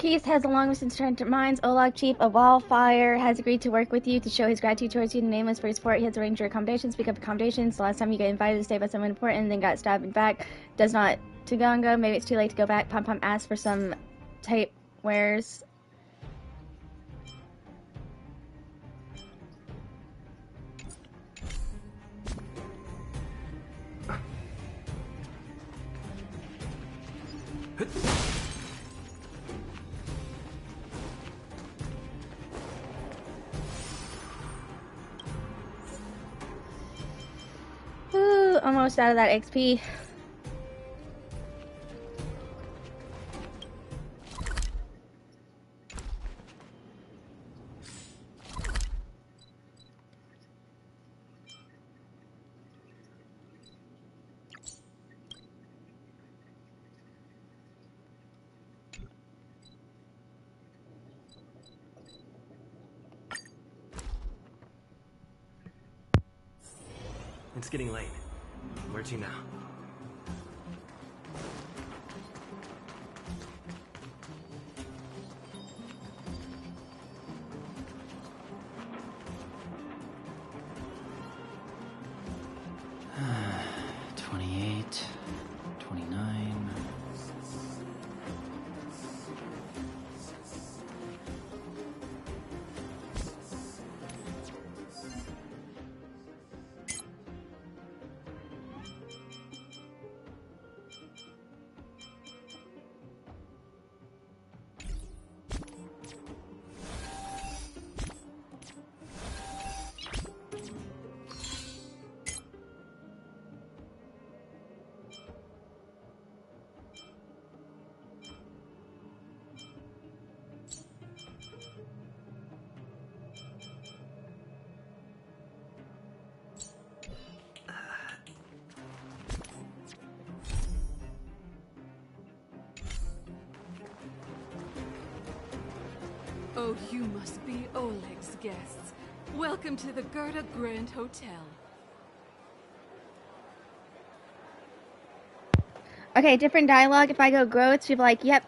Keith has a long since turned to mines. Olag, chief of Wildfire, has agreed to work with you to show his gratitude towards you. Nameless for your support. He has arranged your accommodations. Speak up accommodations. The last time you got invited to stay by someone important and then got stabbed in back. Does not to go and go. Maybe it's too late to go back. Pom Pom asked for some tape wares. Ooh, almost out of that XP. It's getting late. Where to now? Oh, you must be Oleg's guests. Welcome to the Gerda Grand Hotel. Okay, different dialogue. If I go growth, she'll be like, yep,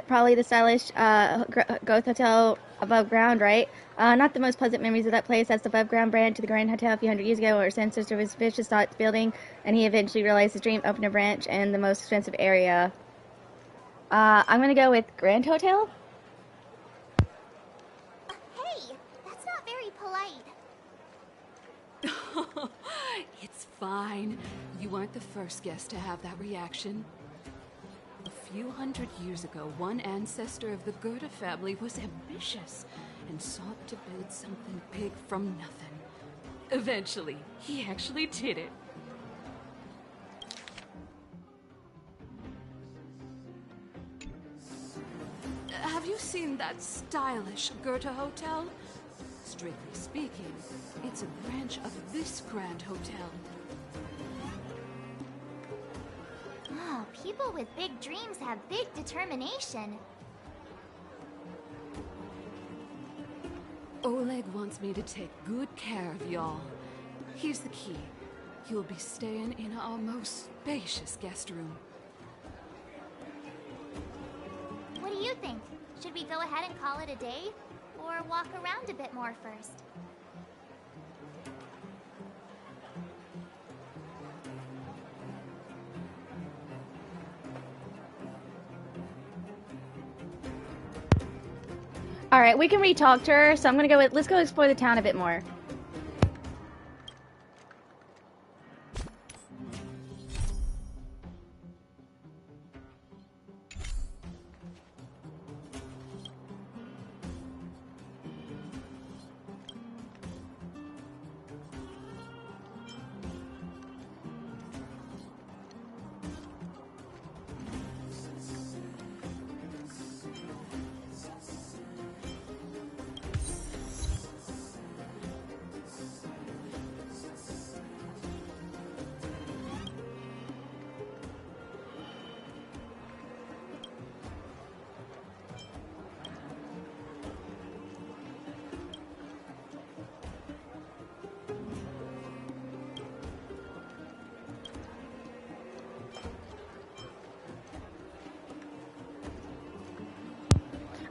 probably the stylish growth hotel above ground, right? Not the most pleasant memories of that place. That's the above ground branch to the Grand Hotel a few hundred years ago, where his ancestor was vicious thoughts building, and he eventually realized his dream, opened a branch in the most expensive area. I'm gonna go with Grand Hotel. Hey, that's not very polite. It's fine. You aren't the first guest to have that reaction. A few hundred years ago, one ancestor of the Gerda family was ambitious and sought to build something big from nothing. Eventually, he actually did it. Have you seen that stylish Gerda hotel? Strictly speaking, it's a branch of this Grand Hotel. Oh, people with big dreams have big determination. Oleg wants me to take good care of y'all. Here's the key. You'll be staying in our most spacious guest room. What do you think? Should we go ahead and call it a day? Or walk around a bit more first? Alright, we can re-talk to her, so I'm gonna go with, let's go explore the town a bit more.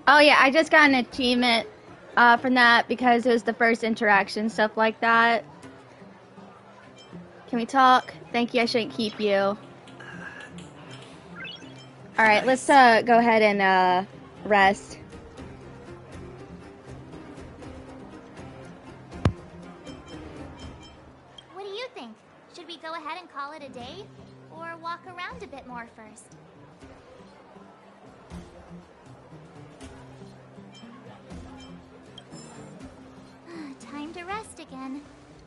Oh yeah, I just got an achievement from that because it was the first interaction, stuff like that. Can we talk? Thank you, I shouldn't keep you. Alright, let's Nice. go ahead and rest. What do you think? Should we go ahead and call it a day? Or walk around a bit more first? Time to rest again.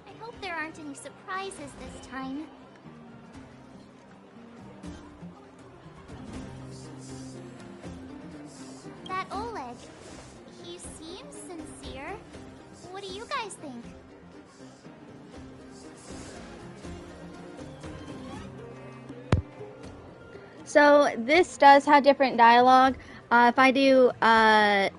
I hope there aren't any surprises this time. That Oleg, he seems sincere. What do you guys think? So this does have different dialogue. If I do, I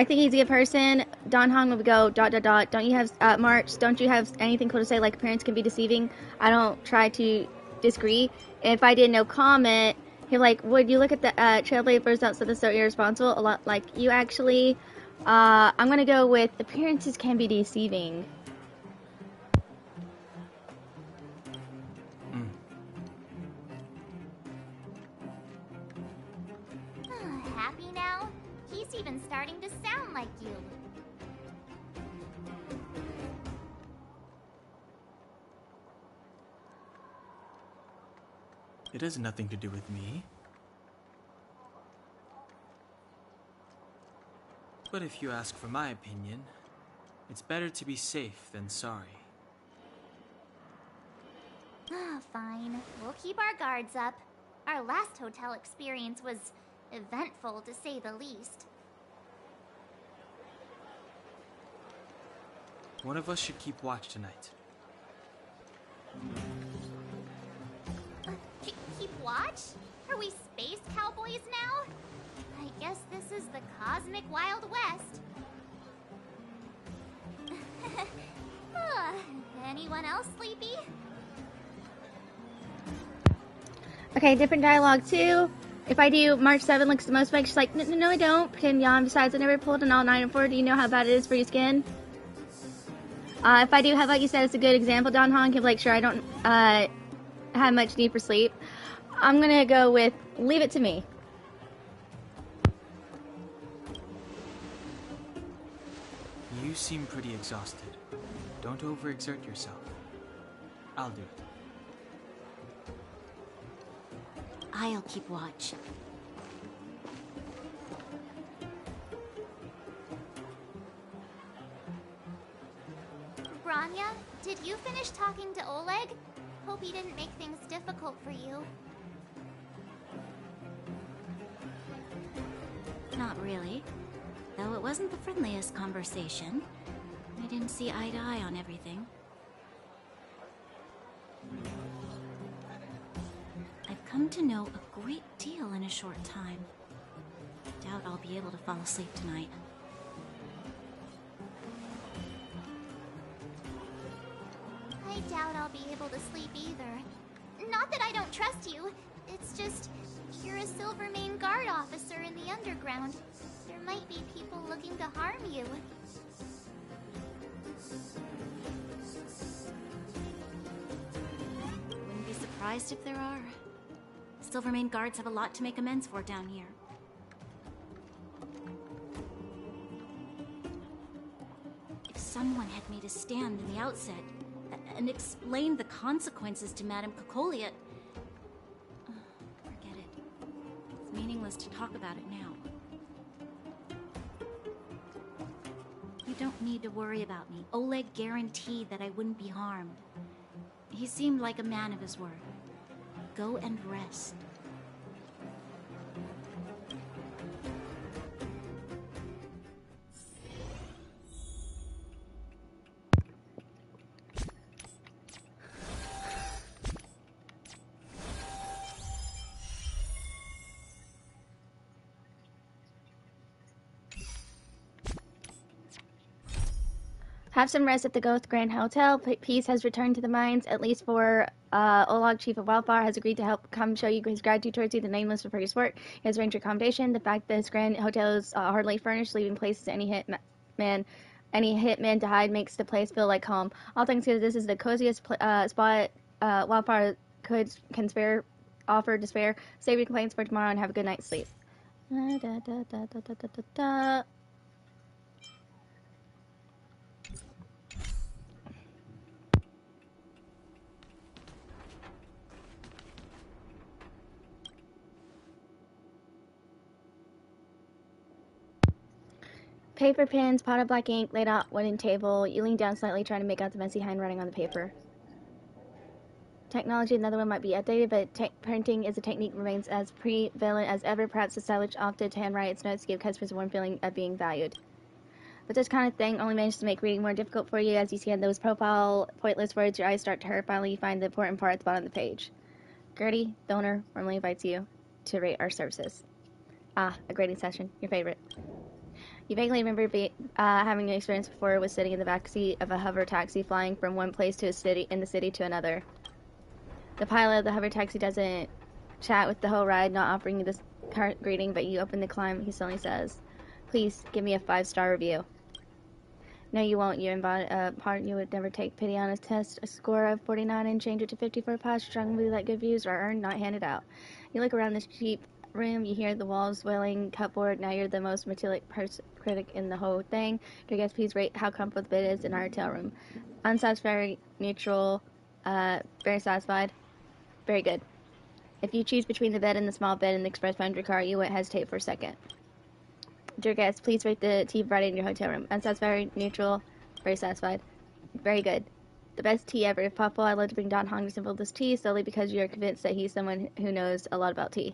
think he's a good person. Don Hong would go ... Don't you have March? Don't you have anything cool to say? Like parents can be deceiving. I don't try to disagree. If I did no comment, he'd like, would you look at the trailblazers outside the so irresponsible? A lot like you actually. I'm gonna go with appearances can be deceiving. Happy now? He's even starting to sound like you. It has nothing to do with me. But if you ask for my opinion, it's better to be safe than sorry. Fine. We'll keep our guards up. Our last hotel experience was eventful, to say the least. One of us should keep watch tonight. Keep watch? Are we space cowboys now? I guess this is the cosmic Wild West. Anyone else sleepy? Okay, different dialogue too. If I do March 7 looks the most like, she's like, no, I don't. Pretend yawn. Besides, I never pulled an all night before. Do you know how bad it is for your skin? If I do have, like you said, it's a good example, Don Hong. He'll be like, sure, I don't have much need for sleep. I'm gonna go with leave it to me. You seem pretty exhausted. Don't overexert yourself. I'll do it. I'll keep watch. Branya, did you finish talking to Oleg? Hope he didn't make things difficult for you. Not really. Though it wasn't the friendliest conversation. We didn't see eye to eye on everything. I've come to know a great deal in a short time. Doubt I'll be able to fall asleep tonight. I doubt I'll be able to sleep either. Not that I don't trust you. It's just, you're a Silvermane Guard officer in the underground. There might be people looking to harm you. Wouldn't be surprised if there are. Silvermane Guards have a lot to make amends for down here. If someone had made a stand in the outset and explained the consequences to Madame Cocolia, forget it. It's meaningless to talk about it now. You don't need to worry about me. Oleg guaranteed that I wouldn't be harmed. He seemed like a man of his word. Go and rest. Have some rest at the Goth Grand Hotel. Peace has returned to the mines, at least for Olag, Chief of Wildfire, has agreed to help come show you his gratitude towards you, the Nameless, for his work. He has arranged your accommodation. The fact that this Grand Hotel is hardly furnished, leaving places to any hitman to hide makes the place feel like home. All things considered, this is the coziest spot Wildfire can spare, offer to spare. Save your complaints for tomorrow and have a good night's sleep. Da, da, da, da, da, da, da, da. Paper pens, pot of black ink, laid out wooden table. You lean down slightly, trying to make out the messy handwriting on the paper. Technology, another one might be outdated, but printing as a technique remains as prevalent as ever. Perhaps the stylish opted to handwrite its notes to give customers a warm feeling of being valued. But this kind of thing only manages to make reading more difficult for you. As you scan those profile, pointless words, your eyes start to hurt. Finally, you find the important part at the bottom of the page. Gertie, the owner, warmly invites you to rate our services. Ah, a grading session. Your favorite. You vaguely remember having an experience before with sitting in the backseat of a hover taxi flying from one place to in the city to another. The pilot of the hover taxi doesn't chat with the whole ride, not offering you this greeting, but you open the climb. He suddenly says, "Please give me a 5-star review." No, you won't. You embody a part you would never take pity on. A test a score of 49 and change it to 50 for a pass. Strongly believe that good views are earned, not handed out. You look around this cheap room, you hear the walls wailing cupboard. Now you're the most metallic critic in the whole thing. Do you guys please rate how comfortable the bed is in our hotel room? Unsatisfactory, neutral, very satisfied, very good. If you choose between the bed and the small bed in the express boundary car, you won't hesitate for a second. Dear guests, please rate the tea provided in your hotel room. Unsatisfactory, neutral, very satisfied, very good. The best tea ever. If possible, I'd love to bring Don Hong to sample this tea solely because you're convinced that he's someone who knows a lot about tea.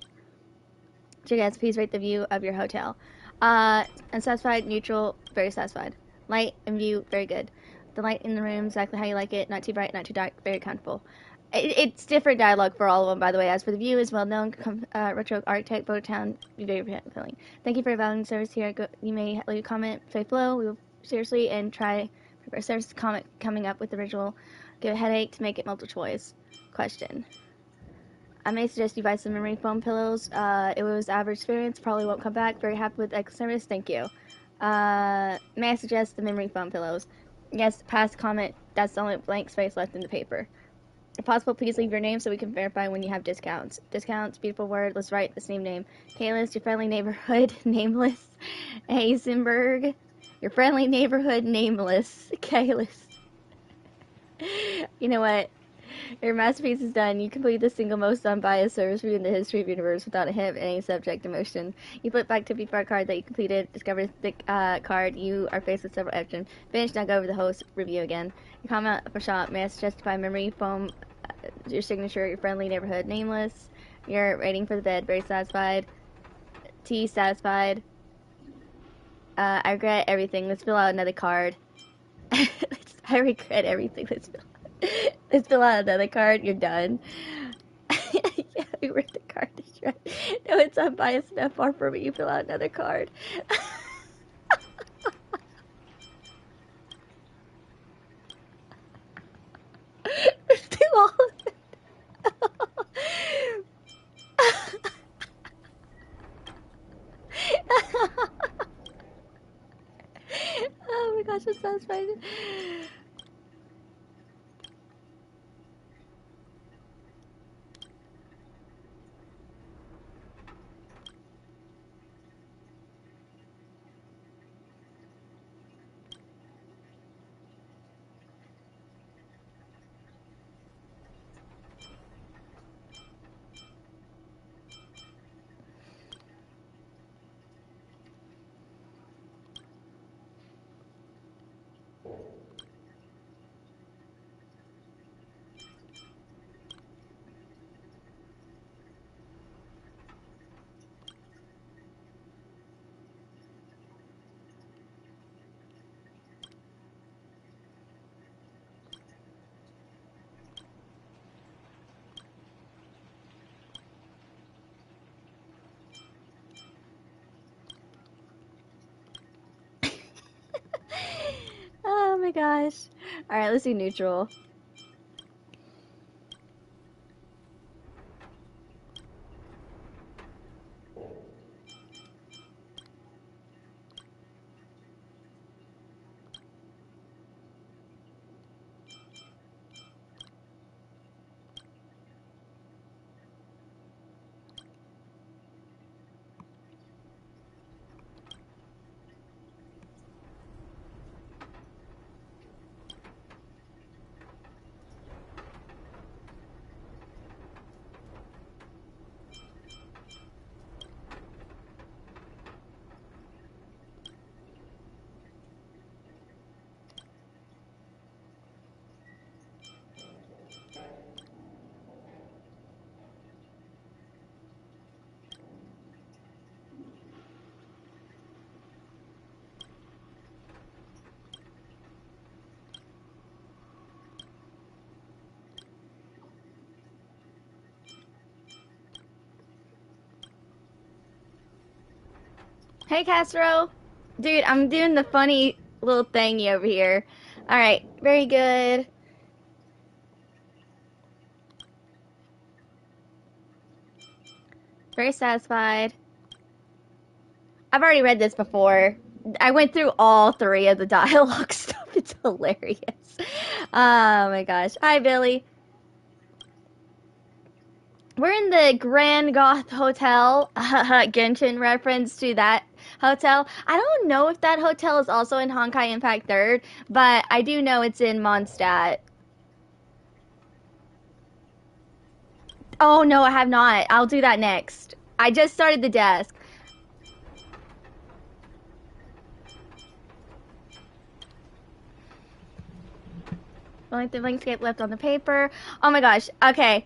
Dear guests, please rate the view of your hotel. Unsatisfied, neutral, very satisfied. Light and view, very good. The light in the room, exactly how you like it. Not too bright, not too dark, very comfortable. It's different dialogue for all of them, by the way. As for the view, is well-known retro architect, Boatown, very appealing. Thank you for your valuable service here. You may leave a comment, say below. We will seriously and try for service comment coming up with the original. Give a headache to make it multiple choice. Question. I may suggest you buy some memory foam pillows. It was average experience. Probably won't come back. Very happy with excellent service. Thank you. May I suggest the memory foam pillows? Yes, pass comment. That's the only blank space left in the paper. If possible, please leave your name so we can verify when you have discounts. Discounts, beautiful word. Let's write the same name. Kalis, your friendly neighborhood, nameless. Heisenberg, your friendly neighborhood, nameless. Kalis. You know what? Your masterpiece is done. You complete the single most unbiased service review in the history of the universe without a hint of any subject emotion. You flip back to the card that you completed, discover the card. You are faced with several options. Finish, now go over the whole review again. Your comment for shop, may I suggest to buy memory foam, your signature, your friendly neighborhood, nameless. Your rating for the bed, very satisfied. Tea, satisfied. I regret everything. Let's fill out another card. I regret everything. Let's fill out another card. You're done. Yeah, we read the card. No, it's unbiased enough for me. You fill out another card. Let's do all of it. Oh my gosh, that sounds funny. gosh. Alright, let's do neutral. Hey, Castro. Dude, I'm doing the funny little thingy over here. Alright, very good. Very satisfied. I've already read this before. I went through all 3 of the dialogue stuff. It's hilarious. Oh my gosh. Hi, Billy. We're in the Grand Goth Hotel. Genshin reference to that hotel. I don't know if that hotel is also in Honkai Impact 3rd, but I do know it's in Mondstadt. Oh no, I have not. I'll do that next. I just started the desk. Only the landscape left on the paper. Oh my gosh. Okay.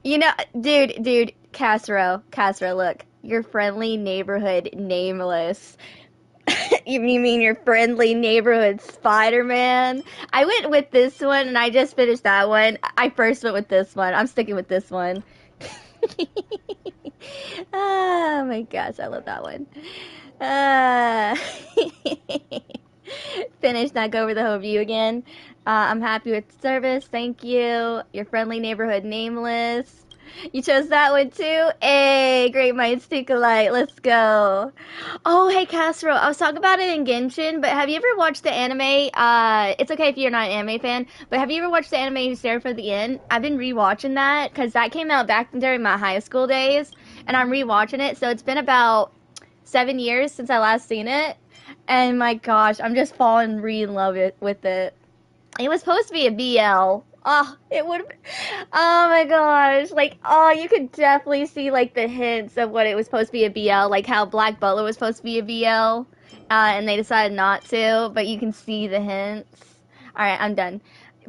You know, dude, Castro, look. Your friendly neighborhood nameless. You mean your friendly neighborhood Spider-Man? I went with this one, and I just finished that one. I first went with this one. I'm sticking with this one. Oh my gosh, I love that one. Finish, not go over the whole view again. I'm happy with the service. Thank you. Your friendly neighborhood nameless. You chose that one too? Hey, great minds think alike. Let's go. Oh, hey, Castro. I was talking about it in Genshin, but have you ever watched the anime? It's okay if you're not an anime fan, but have you ever watched the anime Who's There for the End? I've been rewatching that because that came out back during my high school days, and I'm rewatching it. So it's been about 7 years since I last seen it, and my gosh, I'm just falling in love with it. It was supposed to be a BL. Oh, it would. Oh my gosh! Like, oh, you could definitely see like the hints of what it was supposed to be a BL, like how Black Butler was supposed to be a BL, and they decided not to. But you can see the hints. All right, I'm done.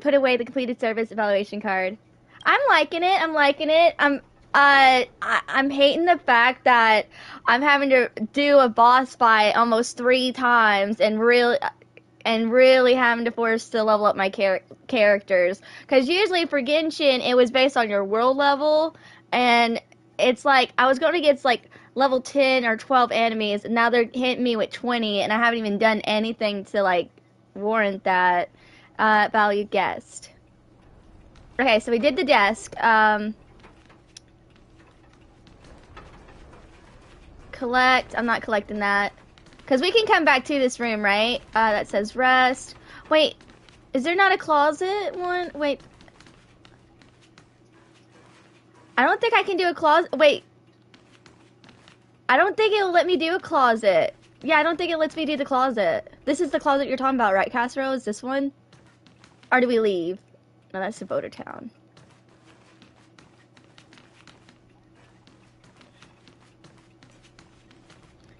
Put away the completed service evaluation card. I'm liking it. I'm liking it. I'm hating the fact that I'm having to do a boss fight almost 3 times and really having to force to level up my characters. Because usually for Genshin, it was based on your world level, and it's like I was going against like level 10 or 12 enemies, and now they're hitting me with 20, and I haven't even done anything to like warrant that valued guest. Okay, so we did the desk. Collect. I'm not collecting that. Because we can come back to this room, right? That says rest. Wait, is there not a closet one? Wait. I don't think I can do a closet. Wait. I don't think it'll let me do a closet. Yeah, I don't think it lets me do the closet. This is the closet you're talking about, right, Castro? Is this one? Or do we leave? No, that's Devoter Town.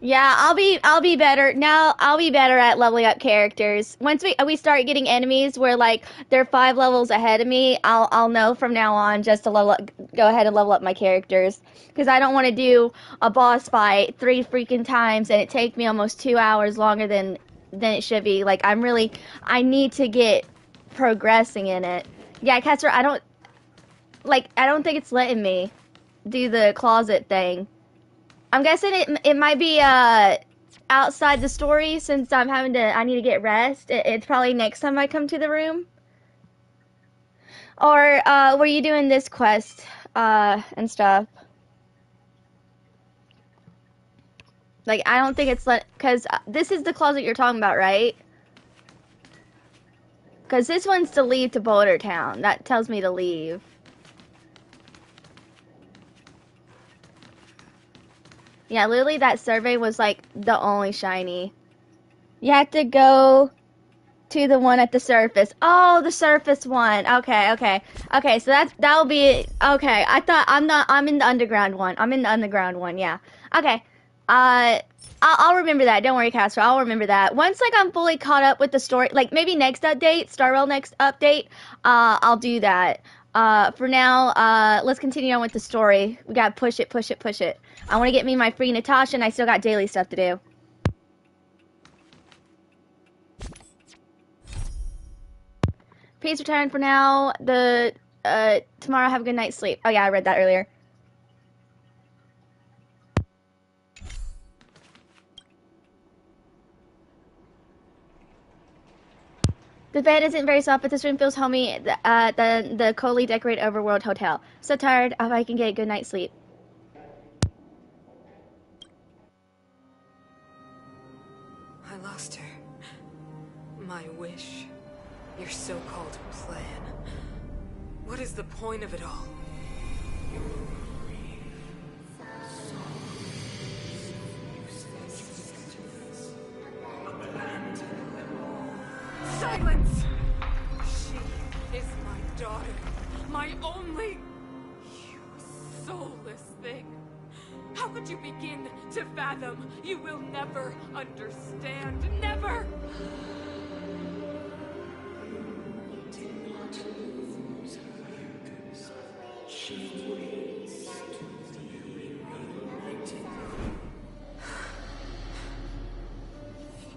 Yeah, I'll be better now. I'll be better at leveling up characters. Once we start getting enemies where like they're 5 levels ahead of me, I'll know from now on just to go ahead and level up my characters, because I don't want to do a boss fight 3 freaking times and it take me almost 2 hours longer than it should be. Like I need to get progressing in it. Yeah, Kester, I don't think it's letting me do the closet thing. I'm guessing it might be outside the story since I need to get rest. It's probably next time I come to the room. Or were you doing this quest and stuff? Like, I don't think it's because this is the closet you're talking about, right? Because this one's to leave to Boulder Town. That tells me to leave. Yeah, literally that survey was like the only shiny. You have to go to the one at the surface. Oh, the surface one. Okay, okay. Okay, so that'll be it. Okay, I'm in the underground one. I'm in the underground one, yeah. Okay. I'll remember that. Don't worry, Casper. I'll remember that. Once like I'm fully caught up with the story, like maybe next update, Starwell next update, I'll do that. For now, let's continue on with the story. We gotta push it, push it, push it. I want to get me my free Natasha, and I still got daily stuff to do. Please return for now. Tomorrow have a good night's sleep. Oh yeah, I read that earlier. The bed isn't very soft, but this room feels homey. The coldly decorated overworld hotel. So tired. I hope I can get a good night's sleep. I lost her. My wish. Your so-called plan. What is the point of it all? Silence! She is my daughter. My only... You soulless thing. How could you begin to fathom? You will never understand. Never!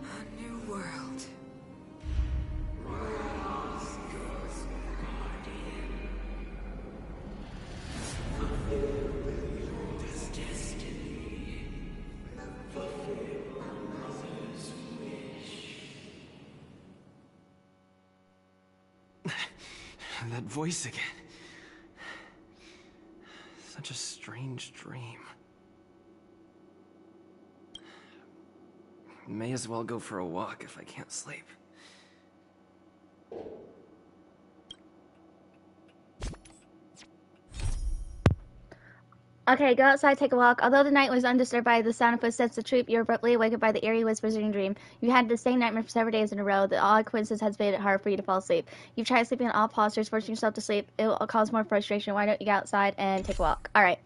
A new world. That voice again. Such a strange dream. May as well go for a walk if I can't sleep. Okay, go outside, take a walk. Although the night was undisturbed by the sound of footsteps of troop, you were abruptly awakened by the eerie whispers in your dream. You had the same nightmare for several days in a row. The odd coincidence has made it hard for you to fall asleep. You've tried sleeping in all postures, forcing yourself to sleep. It will cause more frustration. Why don't you go outside and take a walk? Alright.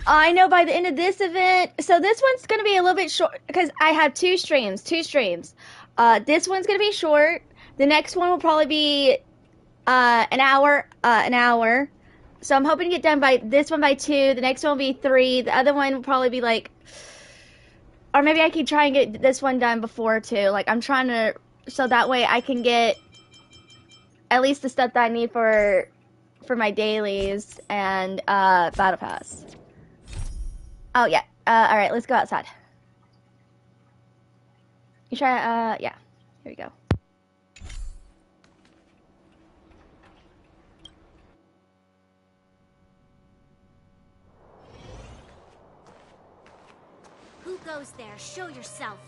I know by the end of this event, so this one's going to be a little bit short, because I have two streams. This one's going to be short. The next one will probably be an hour. So I'm hoping to get done by this one by 2. The next one will be 3. The other one will probably be like, or maybe I can try and get this one done before 2. Like I'm trying to, so that way I can get at least the stuff that I need for my dailies and battle pass. Oh yeah. All right, let's go outside. You try. Yeah. Here we go. Who goes there? Show yourself.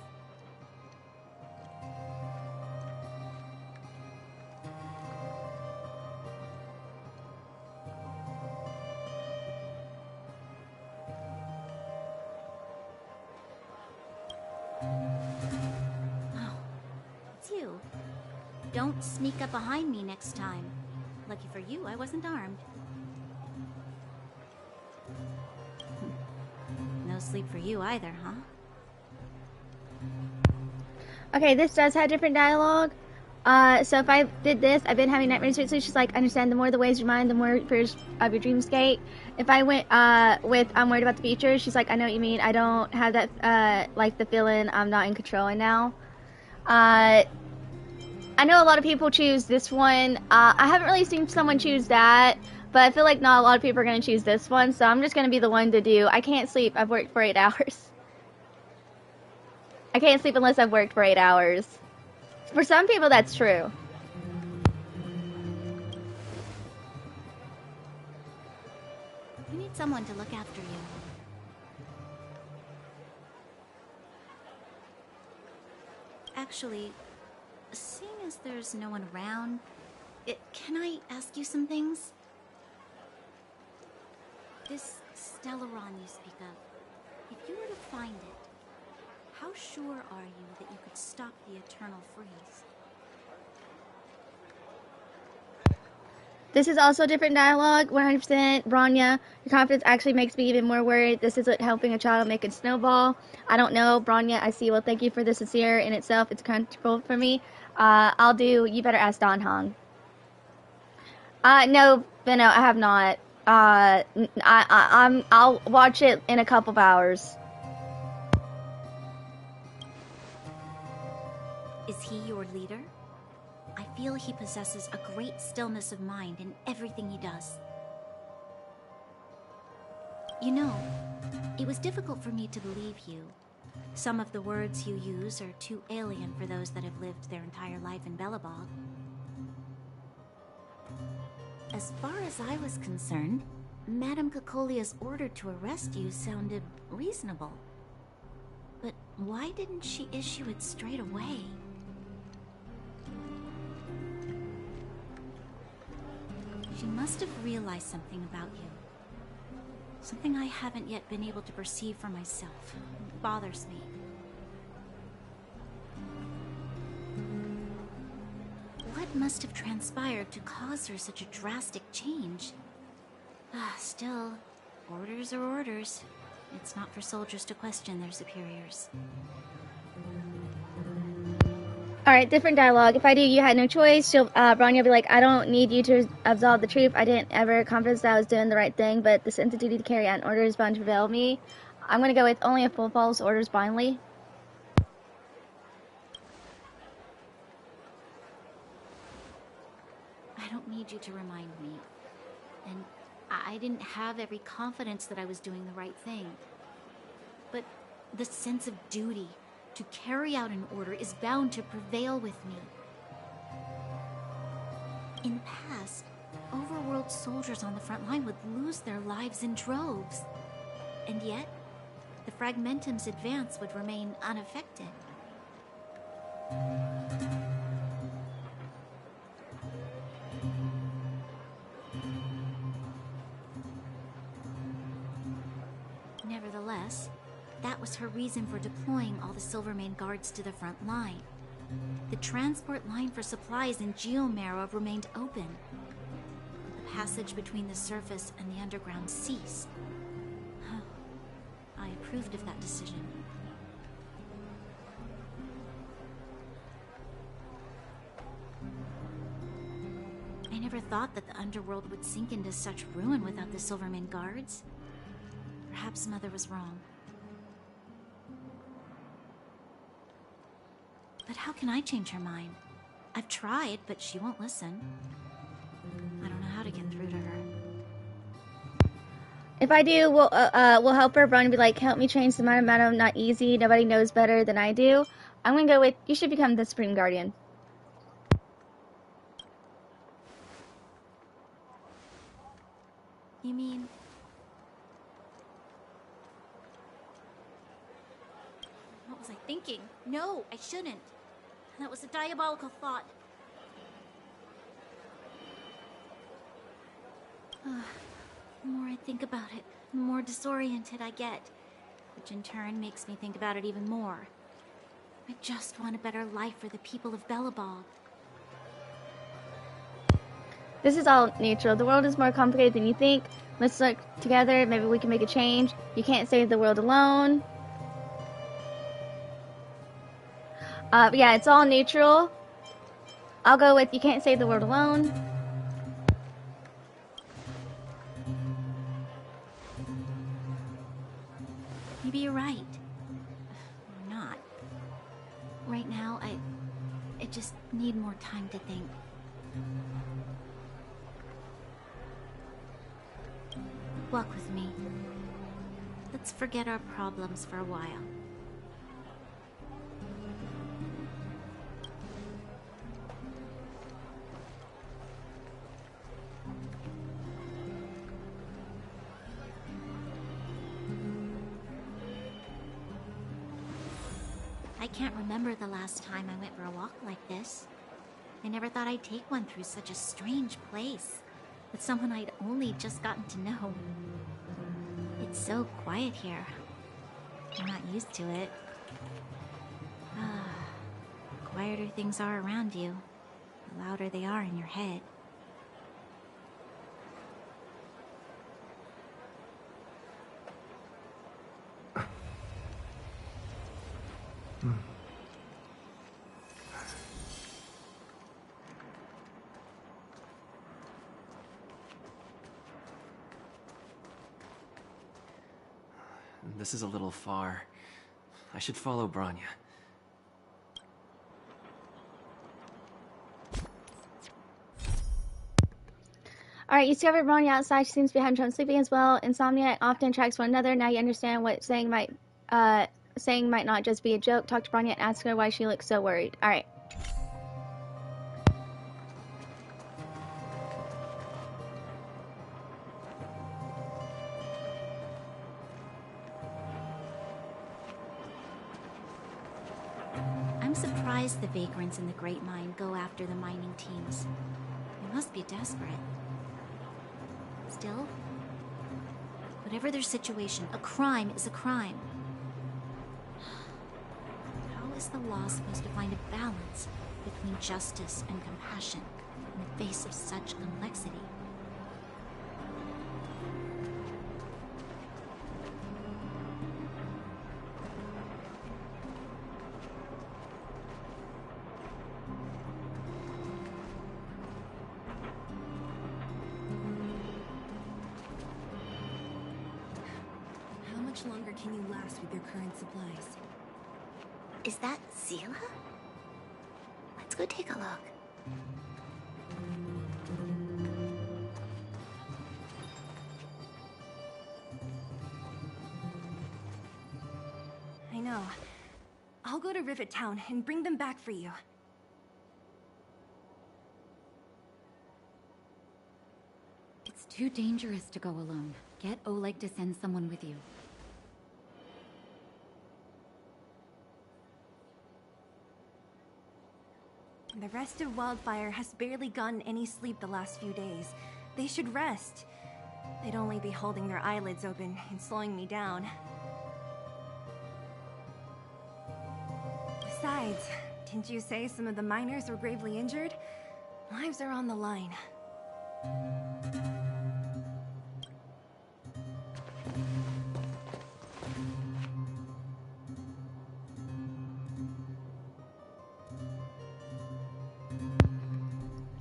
Oh, it's you. Don't sneak up behind me next time. Lucky for you, I wasn't armed. No sleep for you either, huh? Okay, this does have different dialogue. So if I did this, I've been having nightmares recently. She's like, understand, the more the ways your mind, the more fears of your dreamscape. If I went with I'm worried about the future, she's like, I know what you mean. I don't have that like the feeling I'm not in control right now. I know a lot of people choose this one. I haven't really seen someone choose that, but I feel like not a lot of people are going to choose this one, so I'm just going to be the one to do. I can't sleep. I've worked for 8 hours. I can't sleep unless I've worked for 8 hours. For some people, that's true. You need someone to look after you. Actually, seeing as there's no one around, can I ask you some things? This Stellaron you speak of, if you were to find it, how sure are you that you could stop the eternal freeze? This is also different dialogue, 100%. Bronya, your confidence actually makes me even more worried. This isn't helping a child make a snowball. I don't know, Bronya, I see. Well, thank you for the sincere in itself. It's comfortable for me. I'll do, you better ask Don Hong. No, Benno, I have not. I'll watch it in a couple of hours. Is he your leader? I feel he possesses a great stillness of mind in everything he does. You know, it was difficult for me to believe you. Some of the words you use are too alien for those that have lived their entire life in Belobog. As far as I was concerned, Madame Cocolia's order to arrest you sounded reasonable. But why didn't she issue it straight away? She must have realized something about you. Something I haven't yet been able to perceive for myself. It bothers me. What must have transpired to cause her such a drastic change? Still, orders are orders. It's not for soldiers to question their superiors. Alright, different dialogue. If I do, you had no choice. Bronya will be like, I don't need you to absolve the truth. I didn't ever confidence that I was doing the right thing, but the sense of duty to carry out an order is bound to prevail me. I'm gonna go with only a fool follows orders blindly. I don't need you to remind me. And I didn't have every confidence that I was doing the right thing. But the sense of duty to carry out an order is bound to prevail with me. In the past, overworld soldiers on the front line would lose their lives in droves. And yet, the Fragmentum's advance would remain unaffected. Nevertheless, that was her reason for deploying all the Silvermane guards to the front line. The transport line for supplies in Geomera remained open. The passage between the surface and the underground ceased. I approved of that decision. I never thought that the underworld would sink into such ruin without the Silvermane guards. Perhaps Mother was wrong. But how can I change her mind? I've tried, but she won't listen. I don't know how to get through to her. If I do, we'll help her. Bronya will be like, help me change the mind, madam. Not easy. Nobody knows better than I do. I'm gonna go with, you should become the Supreme Guardian. You mean... What was I thinking? No, I shouldn't. That was a diabolical thought. The more I think about it, the more disoriented I get. Which in turn makes me think about it even more. I just want a better life for the people of Belobog. This is all neutral. The world is more complicated than you think. Let's look together. Maybe we can make a change. You can't save the world alone. But yeah, it's all neutral. I'll go with you can't save the world alone. Maybe you're right. Or not. Right now, I just need more time to think. Walk with me. Let's forget our problems for a while. can't remember the last time I went for a walk like this. I never thought I'd take one through such a strange place, with someone I'd only just gotten to know. It's so quiet here. I'm not used to it. The quieter things are around you, the louder they are in your head. This is a little far. I should follow Branya. Alright, you discovered Ronnie outside. She seems to be having trouble sleeping as well. Insomnia often attracts one another. Now you understand what saying might not just be a joke. Talk to Branya and ask her why she looks so worried. Alright. I'm surprised the vagrants in the Great Mine go after the mining teams. They must be desperate. Still, whatever their situation, a crime is a crime. How is the law supposed to find a balance between justice and compassion in the face of such complexity? How much longer can you last with your current supplies? Is that Zila? Let's go take a look. I know. I'll go to Rivet Town and bring them back for you. It's too dangerous to go alone. Get Oleg to send someone with you. The rest of Wildfire has barely gotten any sleep the last few days. They should rest. They'd only be holding their eyelids open and slowing me down. Besides, didn't you say some of the miners were gravely injured? Lives are on the line.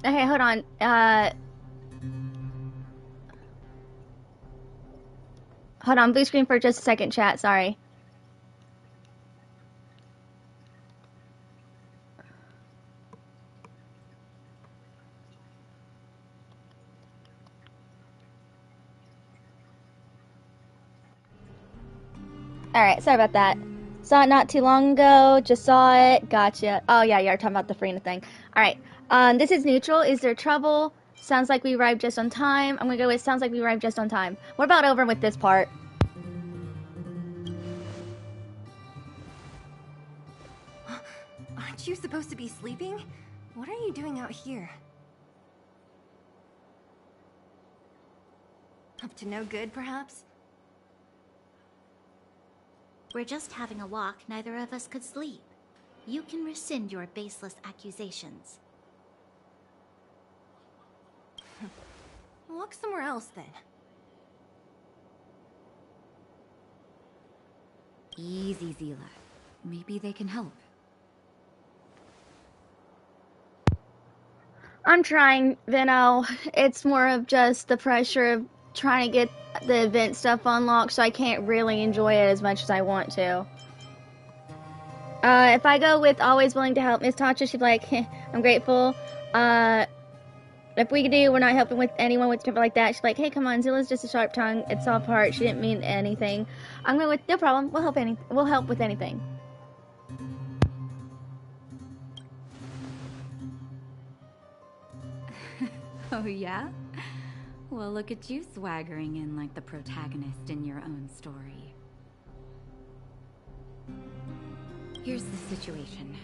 Okay, hold on. Hold on, blue screen for just a second, chat. Sorry. Alright, sorry about that. Saw it not too long ago, just saw it, gotcha. Oh yeah, you're talking about the Farina thing. Alright, this is neutral. Is there trouble? Sounds like we arrived just on time. I'm gonna go with sounds like we arrived just on time. We're about over with this part. Aren't you supposed to be sleeping? What are you doing out here? Up to no good, perhaps? We're just having a walk. Neither of us could sleep. You can rescind your baseless accusations. Walk somewhere else, then. Easy, Zila. Maybe they can help. I'm trying, Vino. It's more of just the pressure of trying to get the event stuff unlocked, so I can't really enjoy it as much as I want to. If I go with always willing to help Miss Tasha, she'd be like, I'm grateful. If we do, we're not helping with anyone with stuff like that. She's like, hey, come on, Zilla's just a sharp tongue. It's soft heart. She didn't mean anything. I'm going with, no problem. We'll help with anything. Oh yeah? Well, look at you swaggering in like the protagonist in your own story. Here's the situation.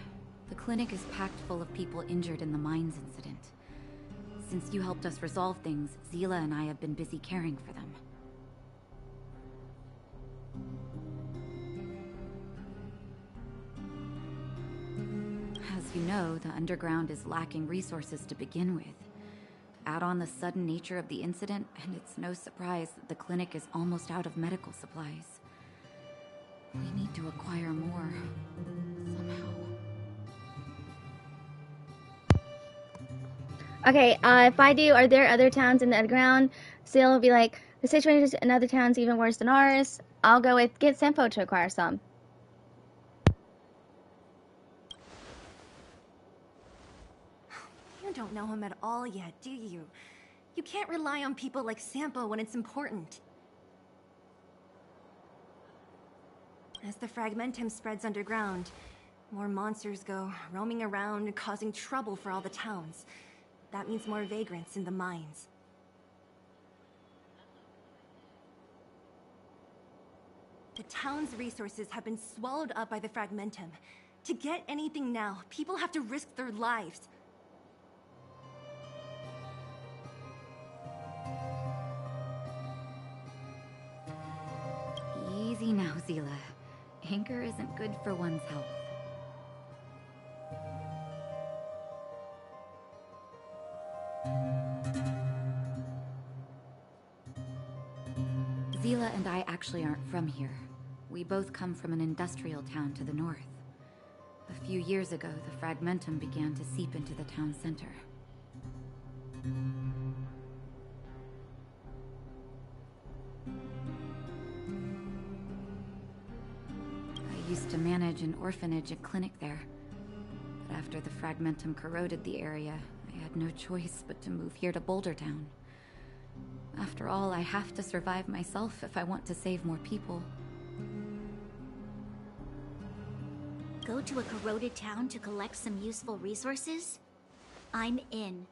The clinic is packed full of people injured in the mines incident. Since you helped us resolve things, Zila and I have been busy caring for them. As you know, the underground is lacking resources to begin with. Add on the sudden nature of the incident, and it's no surprise that the clinic is almost out of medical supplies. We need to acquire more, somehow. Okay, if I do, are there other towns in the underground? Seal will be like, the situation in other towns even worse than ours. I'll go with get Senpo to acquire some. You don't know him at all yet, do you? You can't rely on people like Sampo when it's important. As the fragmentum spreads underground, more monsters go roaming around, causing trouble for all the towns. That means more vagrants in the mines. The town's resources have been swallowed up by the fragmentum. To get anything now, people have to risk their lives. Easy now, Zila. Anger isn't good for one's health. Zila and I actually aren't from here. We both come from an industrial town to the north. A few years ago, the fragmentum began to seep into the town center. I used to manage an orphanage and clinic there. But after the fragmentum corroded the area, I had no choice but to move here to Boulder Town. After all, I have to survive myself if I want to save more people. Go to a corroded town to collect some useful resources? I'm in.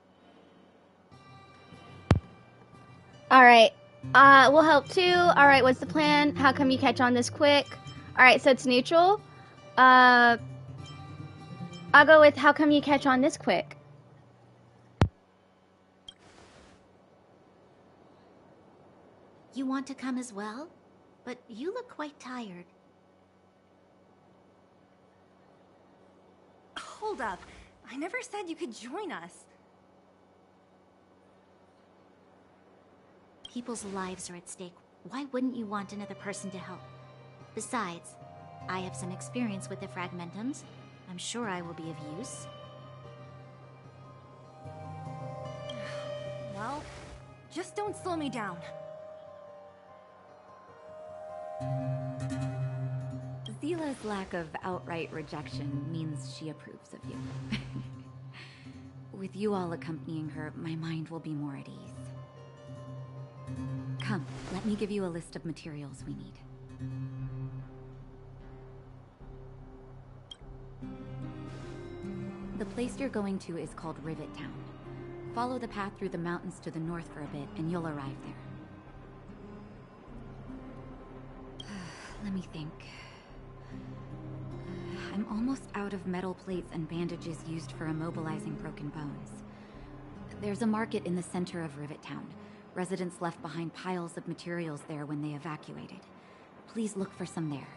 Alright, we'll help too. Alright, what's the plan? How come you catch on this quick? Alright, so it's neutral. I'll go with how come you catch on this quick? You want to come as well? But you look quite tired. Hold up. I never said you could join us. People's lives are at stake. Why wouldn't you want another person to help? Besides, I have some experience with the fragmentums. I'm sure I will be of use. Well, just don't slow me down. Zila's lack of outright rejection means she approves of you. With you all accompanying her, my mind will be more at ease. Come, let me give you a list of materials we need. The place you're going to is called Rivet Town. Follow the path through the mountains to the north for a bit, and you'll arrive there. Let me think. I'm almost out of metal plates and bandages used for immobilizing broken bones. There's a market in the center of Rivet Town. Residents left behind piles of materials there when they evacuated. Please look for some there.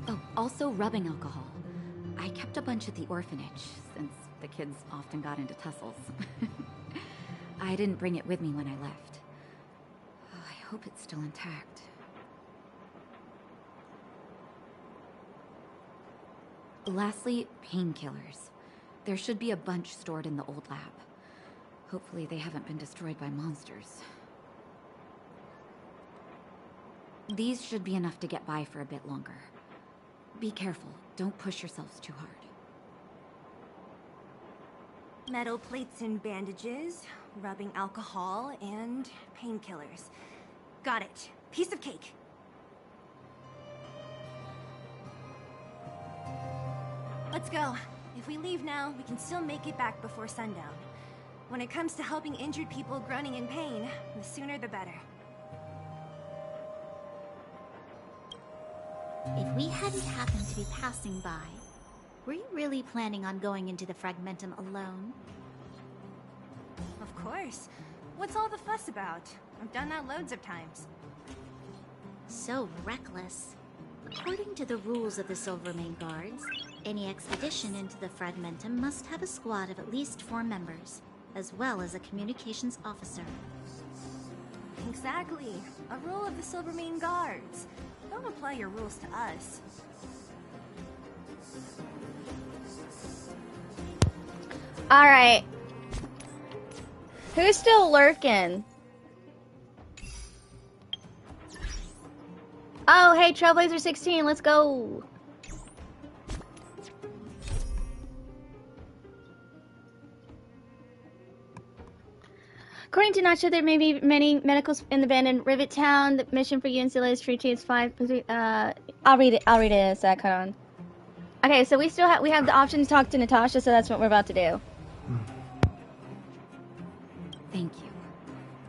Oh, also rubbing alcohol. I kept a bunch at the orphanage, since the kids often got into tussles. I didn't bring it with me when I left. Oh, I hope it's still intact. Lastly, painkillers. There should be a bunch stored in the old lab. Hopefully they haven't been destroyed by monsters. These should be enough to get by for a bit longer. Be careful, don't push yourselves too hard. Metal plates and bandages, rubbing alcohol, and painkillers. Got it. Piece of cake. Let's go. If we leave now, we can still make it back before sundown. When it comes to helping injured people groaning in pain, the sooner the better. If we hadn't happened to be passing by, were you really planning on going into the Fragmentum alone? Of course. What's all the fuss about? I've done that loads of times. So reckless. According to the rules of the Silvermane Guards, any expedition into the Fragmentum must have a squad of at least 4 members, as well as a communications officer. Exactly. A rule of the Silvermane Guards. Don't apply your rules to us. Alright. Who's still lurking? Oh, hey, Trailblazer 16, let's go. According to Nacho, there may be many medicals in the abandoned Rivet Town. The mission for you and Scylla is to reach 5. I'll read it in a sec. Hold on. Okay, so we have the option to talk to Natasha, so that's what we're about to do. Thank you.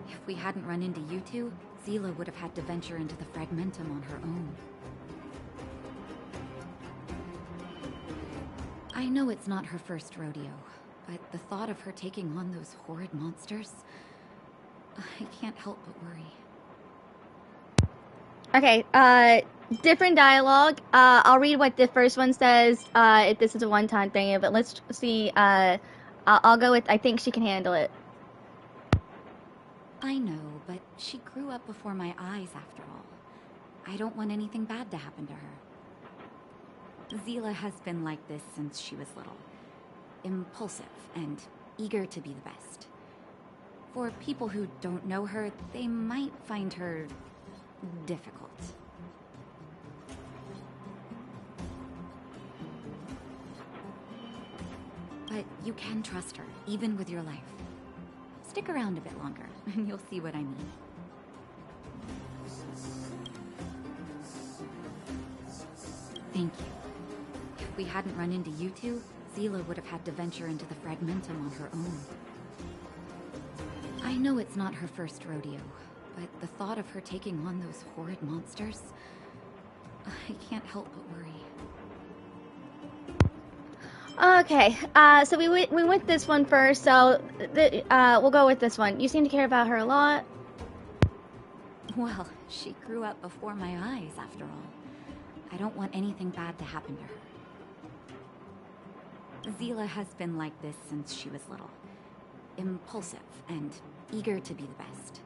If we hadn't run into you two, Zila would have had to venture into the Fragmentum on her own. I know it's not her first rodeo, but the thought of her taking on those horrid monsters, I can't help but worry. Okay, different dialogue. I'll read what the first one says, if this is a one-time thing, but let's see, I'll go with, I think she can handle it. I know, but she grew up before my eyes after all. I don't want anything bad to happen to her. Zila has been like this since she was little. Impulsive and eager to be the best. For people who don't know her, they might find her difficult. But you can trust her, even with your life. Stick around a bit longer, and you'll see what I mean. Thank you. If we hadn't run into you two, Zila would have had to venture into the Fragmentum on her own. I know it's not her first rodeo, but the thought of her taking on those horrid monsters, I can't help but worry. Okay, so we went this one first, so we'll go with this one. You seem to care about her a lot. Well, she grew up before my eyes, after all. I don't want anything bad to happen to her. Zila has been like this since she was little. Impulsive and eager to be the best.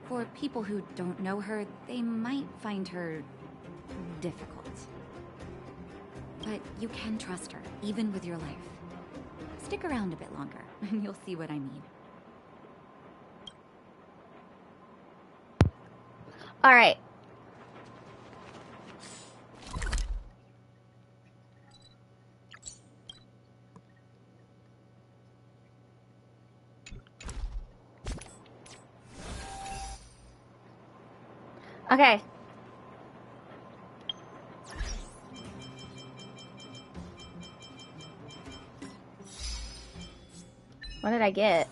For people who don't know her, they might find her difficult. But you can trust her, even with your life. Stick around a bit longer, and you'll see what I mean. Alright. Okay. What did I get?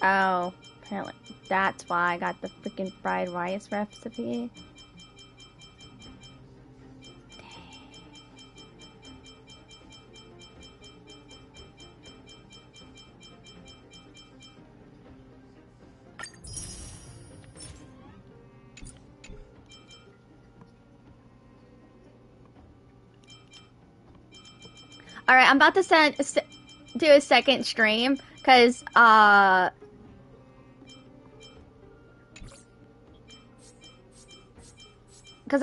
Oh, apparently that's why I got the freaking fried rice recipe. Alright, I'm about to do a second stream, because, I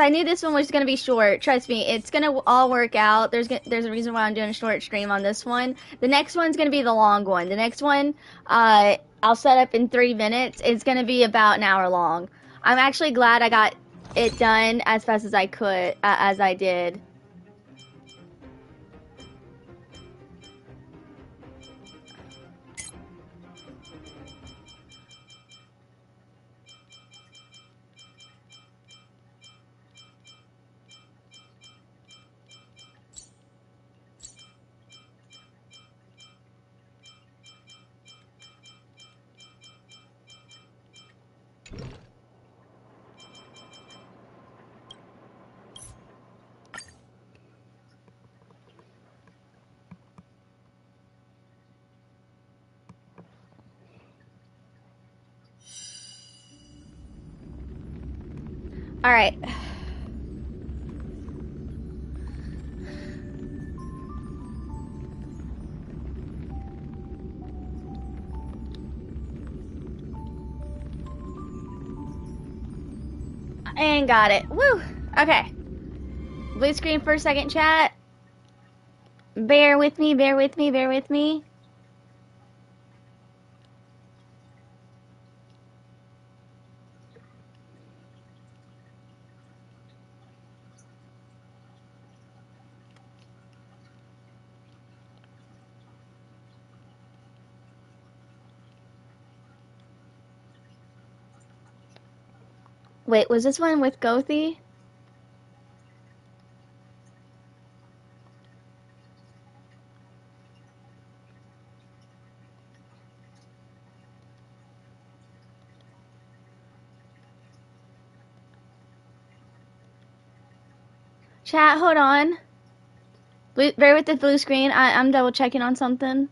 knew this one was going to be short. Trust me, it's going to all work out. There's a reason why I'm doing a short stream on this one. The next one's going to be the long one. The next one, I'll set up in 3 minutes. It's going to be about an hour long. I'm actually glad I got it done as fast as I could, as I did. Alright. And got it. Woo! Okay. Blue screen for a second, chat. Bear with me, bear with me, bear with me. Wait, was this one with Gothi? Chat, hold on. Bear with the blue screen. I'm double checking on something.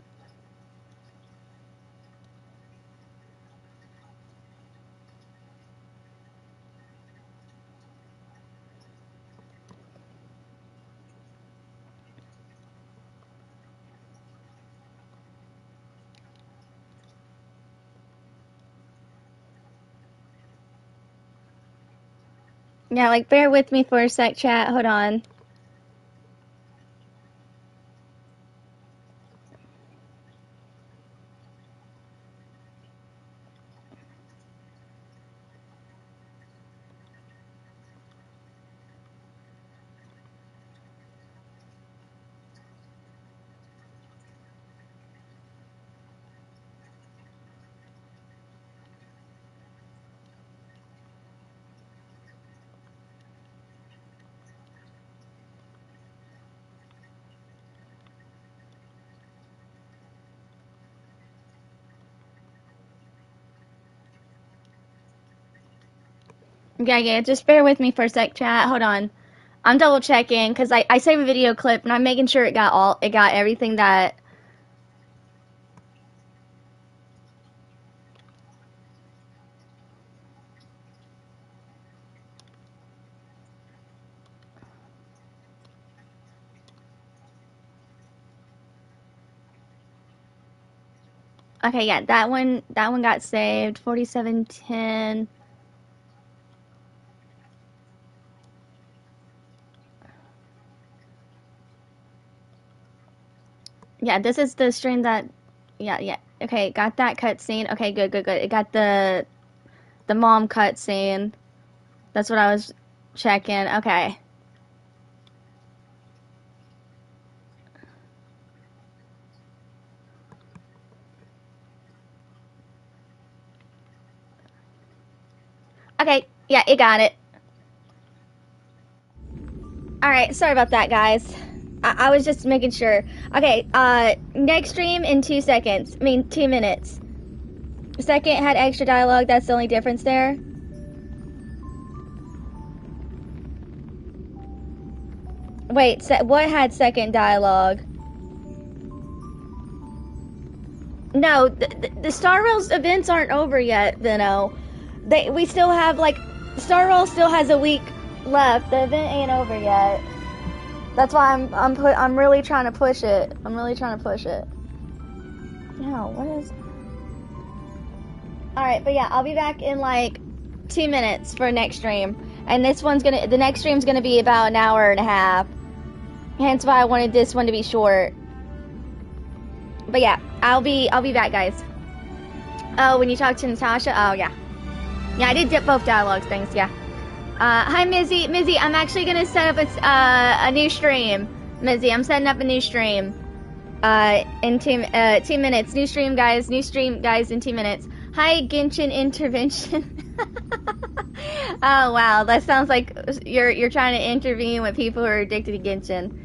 Yeah, like, bear with me for a sec, chat. Hold on. Yeah, just bear with me for a sec, chat. Hold on. I'm double checking because I saved a video clip and I'm making sure it got everything that. Okay, yeah, that one got saved. 4710. Yeah, this is the stream that. Yeah. Okay, got that cutscene. Okay, good. It got the mom cutscene. That's what I was checking. Okay. Okay, yeah, it got it. Alright, sorry about that, guys. I was just making sure. Okay, next stream in 2 seconds. I mean, 2 minutes. Second had extra dialogue, that's the only difference there. Wait, what had second dialogue? No, the Star Rail's events aren't over yet, Vino. We still have, like, Star Rail still has a week left. The event ain't over yet. That's why I'm really trying to push it. No, what is? All right, but yeah, I'll be back in like 2 minutes for next stream, and the next stream's gonna be about an hour and a half. Hence why I wanted this one to be short. But yeah, I'll be back, guys. Oh, when you talk to Natasha, oh yeah, I did dip both dialogues things, yeah. Hi, Mizzy. I'm actually gonna set up a new stream. Mizzy, I'm setting up a new stream. In 2 minutes. New stream, guys, in 2 minutes. Hi, Genshin Intervention. Oh, wow, that sounds like you're trying to intervene with people who are addicted to Genshin.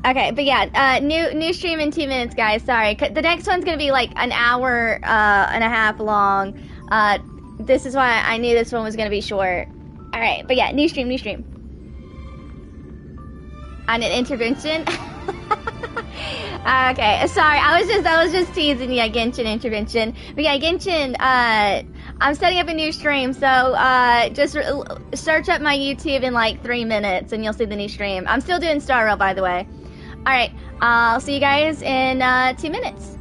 Okay, but yeah, new stream in 2 minutes, guys. Sorry, the next one's gonna be like an hour and a half long. This is why I knew this one was gonna be short. All right, but yeah, new stream. On an intervention. Okay, sorry. I was just teasing you, Genshin intervention. But yeah, Genshin. I'm setting up a new stream, so just search up my YouTube in like 3 minutes, and you'll see the new stream. I'm still doing Star Rail, by the way. All right, I'll see you guys in 2 minutes.